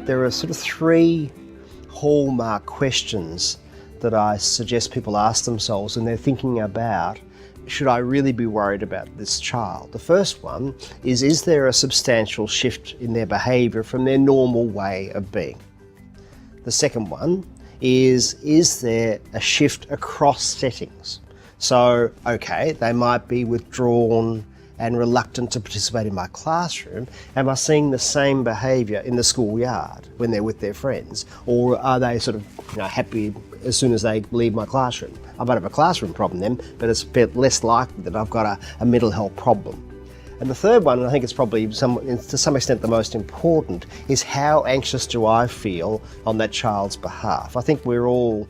There are sort of three hallmark questions that I suggest people ask themselves when they're thinking about, should I really be worried about this child? The first one is there a substantial shift in their behaviour from their normal way of being? The second one is there a shift across settings? So, okay, they might be withdrawn and reluctant to participate in my classroom. Am I seeing the same behaviour in the schoolyard when they're with their friends? Or are they sort of happy as soon as they leave my classroom? I might have a classroom problem then, but it's a bit less likely that I've got a mental health problem. And the third one, and I think it's probably to some extent the most important, is how anxious do I feel on that child's behalf? I think we're all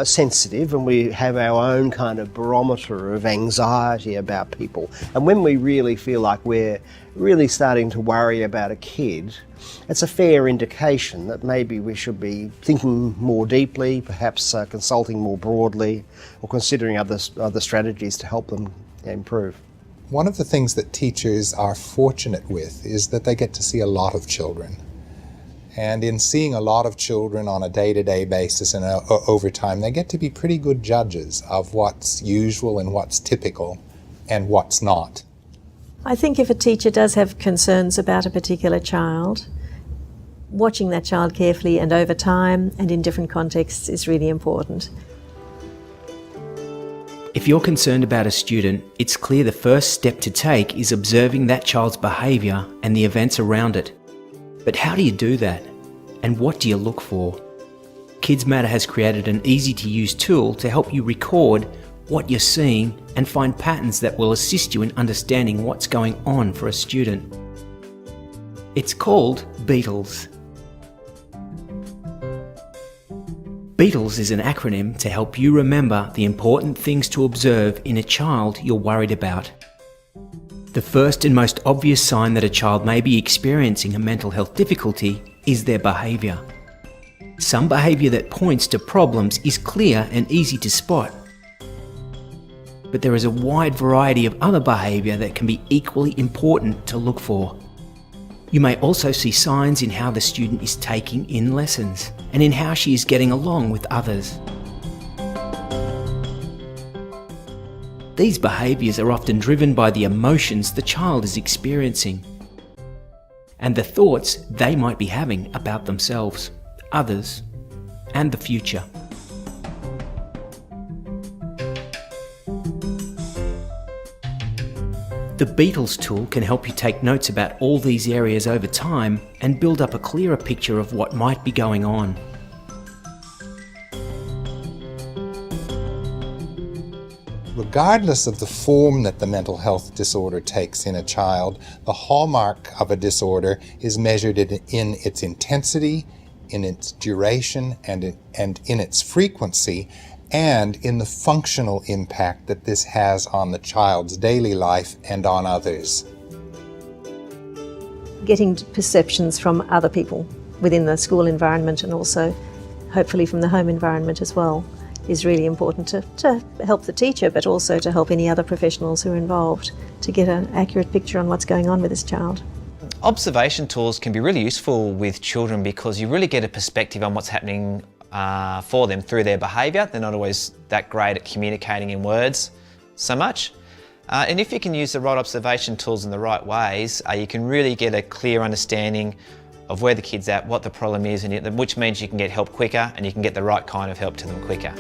sensitive, and we have our own kind of barometer of anxiety about people. And when we really feel like we're really starting to worry about a kid, it's a fair indication that maybe we should be thinking more deeply, perhaps consulting more broadly, or considering other strategies to help them improve. One of the things that teachers are fortunate with is that they get to see a lot of children. And in seeing a lot of children on a day-to-day basis and over time, they get to be pretty good judges of what's usual and what's typical and what's not. I think if a teacher does have concerns about a particular child, watching that child carefully and over time and in different contexts is really important. If you're concerned about a student, it's clear the first step to take is observing that child's behaviour and the events around it. But how do you do that? And what do you look for? KidsMatter has created an easy-to-use tool to help you record what you're seeing and find patterns that will assist you in understanding what's going on for a student. It's called BEATLES. BEATLES is an acronym to help you remember the important things to observe in a child you're worried about. The first and most obvious sign that a child may be experiencing a mental health difficulty is their behaviour. Some behaviour that points to problems is clear and easy to spot. But there is a wide variety of other behaviour that can be equally important to look for. You may also see signs in how the student is taking in lessons and in how she is getting along with others. These behaviours are often driven by the emotions the child is experiencing and the thoughts they might be having about themselves, others, and the future. The BEATLES tool can help you take notes about all these areas over time and build up a clearer picture of what might be going on. Regardless of the form that the mental health disorder takes in a child, the hallmark of a disorder is measured in its intensity, in its duration, and in its frequency, and in the functional impact that this has on the child's daily life and on others. Getting perceptions from other people within the school environment and also hopefully from the home environment as well is really important to help the teacher, but also to help any other professionals who are involved to get an accurate picture on what's going on with this child. Observation tools can be really useful with children because you really get a perspective on what's happening for them through their behaviour. They're not always that great at communicating in words so much. And if you can use the right observation tools in the right ways, you can really get a clear understanding of where the kid's at, what the problem is, and which means you can get help quicker and you can get the right kind of help to them quicker.